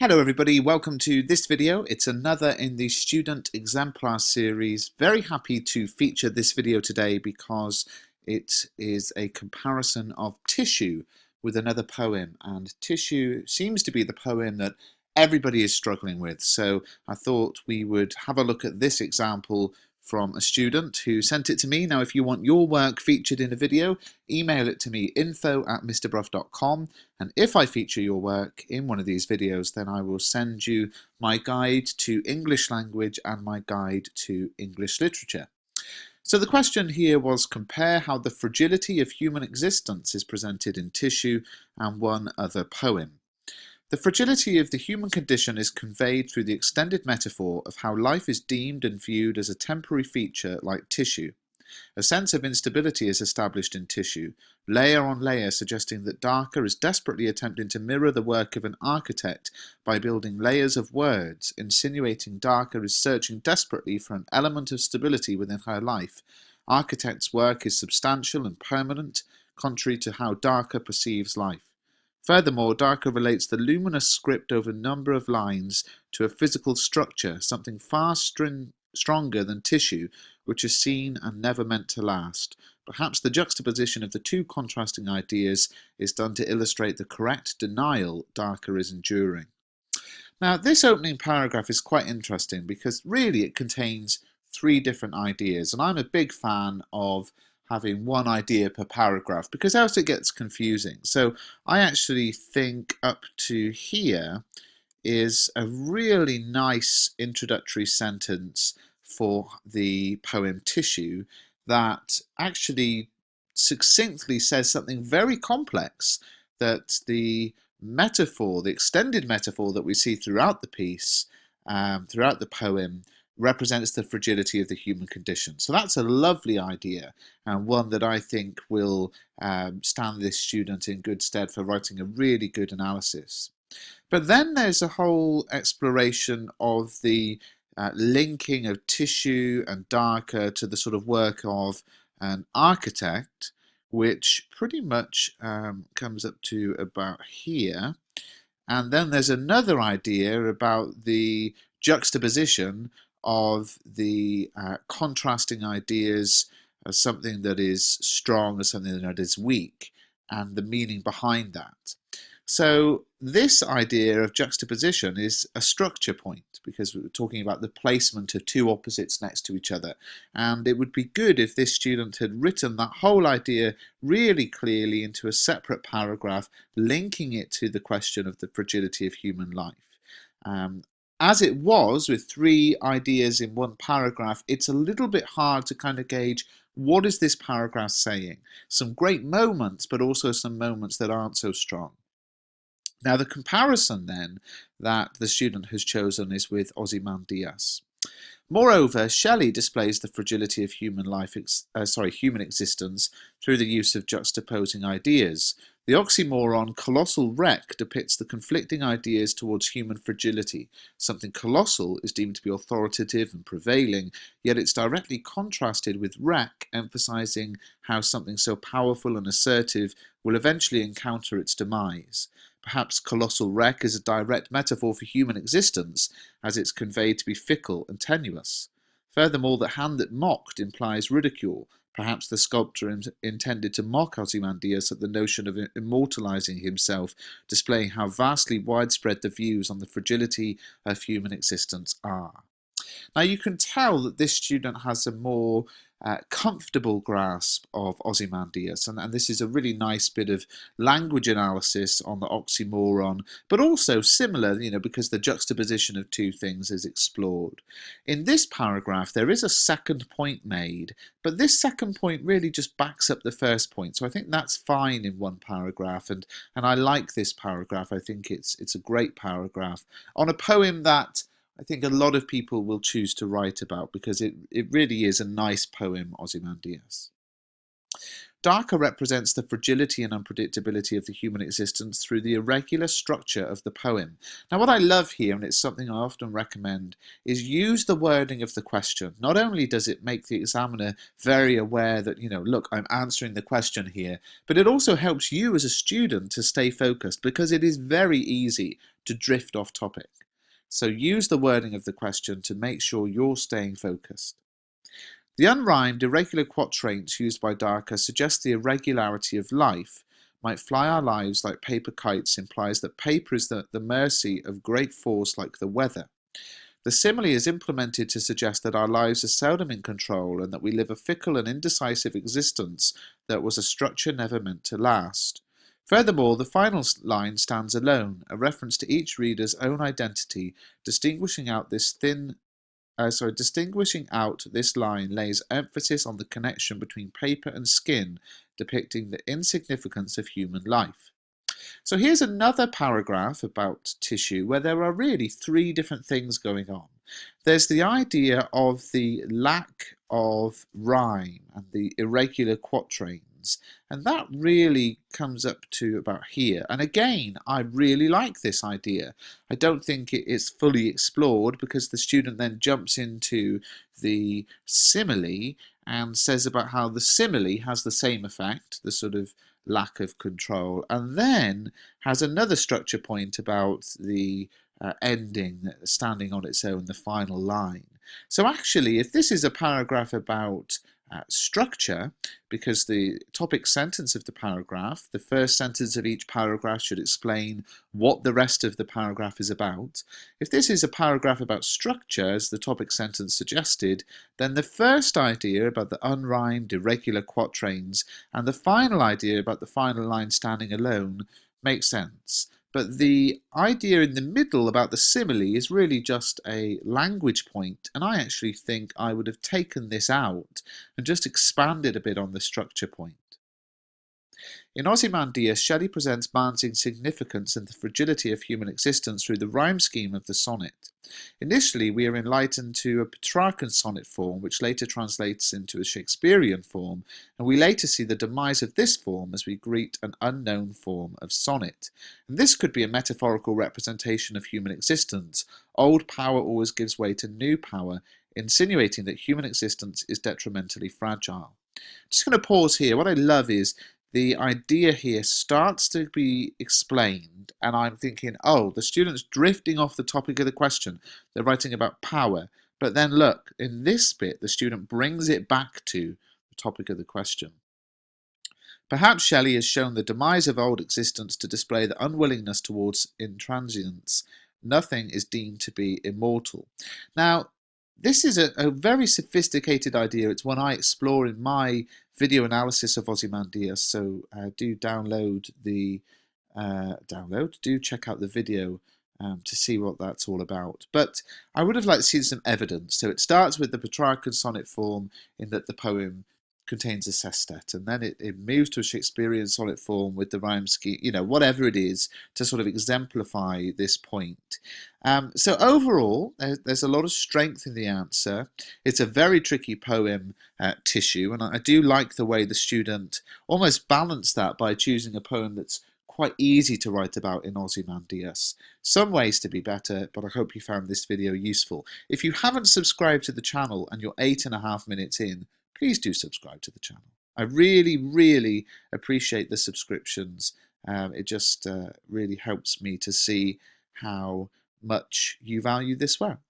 Hello everybody, welcome to this video. It's another in the Student Exemplar series. Very happy to feature this video today because it is a comparison of Tissue with another poem, and Tissue seems to be the poem that everybody is struggling with. So I thought we would have a look at this example from a student who sent it to me. Now, if you want your work featured in a video, email it to me, info@mrbruff.com, and if I feature your work in one of these videos, then I will send you my guide to English language and my guide to English literature. So the question here was, compare how the fragility of human existence is presented in Tissue and one other poem. The fragility of the human condition is conveyed through the extended metaphor of how life is deemed and viewed as a temporary feature like tissue. A sense of instability is established in Tissue, layer on layer, suggesting that Darker is desperately attempting to mirror the work of an architect by building layers of words, insinuating Darker is searching desperately for an element of stability within her life. Architect's work is substantial and permanent, contrary to how Darker perceives life. Furthermore, Darker relates the luminous script over a number of lines to a physical structure, something far stronger than Tissue, which is seen and never meant to last. Perhaps the juxtaposition of the two contrasting ideas is done to illustrate the correct denial Darker is enduring. Now, this opening paragraph is quite interesting because really it contains three different ideas, and I'm a big fan of having one idea per paragraph because else it gets confusing. So I actually think up to here is a really nice introductory sentence for the poem Tissue that actually succinctly says something very complex, that the metaphor, the extended metaphor that we see throughout the piece, throughout the poem, represents the fragility of the human condition. So that's a lovely idea, and one that I think will stand this student in good stead for writing a really good analysis. But then there's a whole exploration of the linking of Tissue and Darker to the sort of work of an architect, which pretty much comes up to about here. And then there's another idea about the juxtaposition of the contrasting ideas of something that is strong and something that is weak, and the meaning behind that. So this idea of juxtaposition is a structure point because we were talking about the placement of two opposites next to each other, and it would be good if this student had written that whole idea really clearly into a separate paragraph, linking it to the question of the fragility of human life. As it was with three ideas in one paragraph, it's a little bit hard to kind of gauge what is this paragraph saying. Some great moments, but also some moments that aren't so strong. Now, the comparison then that the student has chosen is with Ozymandias. Moreover, Shelley displays the fragility of human existence through the use of juxtaposing ideas. The oxymoron colossal wreck depicts the conflicting ideas towards human fragility. Something colossal is deemed to be authoritative and prevailing, yet it's directly contrasted with wreck, emphasizing how something so powerful and assertive will eventually encounter its demise. Perhaps colossal wreck is a direct metaphor for human existence, as it's conveyed to be fickle and tenuous. Furthermore, the hand that mocked implies ridicule. Perhaps the sculptor intended to mock Ozymandias at the notion of immortalizing himself, displaying how vastly widespread the views on the fragility of human existence are. Now, you can tell that this student has a more comfortable grasp of Ozymandias, and this is a really nice bit of language analysis on the oxymoron, but also similar, because the juxtaposition of two things is explored. In this paragraph, there is a second point made, but this second point really just backs up the first point, so I think that's fine in one paragraph, and I like this paragraph. I think it's a great paragraph on a poem that I think a lot of people will choose to write about because it really is a nice poem, Ozymandias. Darker represents the fragility and unpredictability of the human existence through the irregular structure of the poem. Now, what I love here, and it's something I often recommend, is use the wording of the question. Not only does it make the examiner very aware that, look, I'm answering the question here, but it also helps you as a student to stay focused because it is very easy to drift off topic. So use the wording of the question to make sure you're staying focused. The unrhymed, irregular quatrains used by Darker suggest the irregularity of life. Might fly our lives like paper kites implies that paper is at the mercy of great force like the weather. The simile is implemented to suggest that our lives are seldom in control and that we live a fickle and indecisive existence that was a structure never meant to last. Furthermore, the final line stands alone, a reference to each reader's own identity, distinguishing out this line lays emphasis on the connection between paper and skin, depicting the insignificance of human life. So here's another paragraph about tissue where there are really three different things going on. There's the idea of the lack of rhyme and the irregular quatrains, and that really comes up to about here. And again, I really like this idea. I don't think it is fully explored because the student then jumps into the simile and says about how the simile has the same effect, the sort of lack of control, and then has another structure point about the ending standing on its own, the final line. So actually, if this is a paragraph about structure, because the topic sentence of the paragraph, the first sentence of each paragraph should explain what the rest of the paragraph is about. If this is a paragraph about structure, as the topic sentence suggested, then the first idea about the unrhymed, irregular quatrains and the final idea about the final line standing alone makes sense. But the idea in the middle about the simile is really just a language point, and I actually think I would have taken this out and just expanded a bit on the structure point. In Ozymandias, Shelley presents man's insignificance and the fragility of human existence through the rhyme scheme of the sonnet. Initially, we are enlightened to a Petrarchan sonnet form, which later translates into a Shakespearean form, and we later see the demise of this form as we greet an unknown form of sonnet. And this could be a metaphorical representation of human existence. Old power always gives way to new power, insinuating that human existence is detrimentally fragile. I'm just going to pause here. What I love is the idea here starts to be explained, and I'm thinking, oh, the student's drifting off the topic of the question. They're writing about power. But then look, in this bit, the student brings it back to the topic of the question. Perhaps Shelley has shown the demise of old existence to display the unwillingness towards intransience. Nothing is deemed to be immortal. Now, this is a very sophisticated idea. It's one I explore in my video analysis of Ozymandias, so do check out the video to see what that's all about. But I would have liked to see some evidence. So it starts with the Petrarchan sonnet form in that the poem contains a sestet, and then it moves to a Shakespearean sonnet form with the rhyme scheme, whatever it is, to sort of exemplify this point. So overall, there's a lot of strength in the answer. It's a very tricky poem, Tissue, and I do like the way the student almost balanced that by choosing a poem that's quite easy to write about in Ozymandias. Some ways to be better, but I hope you found this video useful. If you haven't subscribed to the channel and you're 8.5 minutes in, please do subscribe to the channel. I really, really appreciate the subscriptions. It just really helps me to see how much you value this work.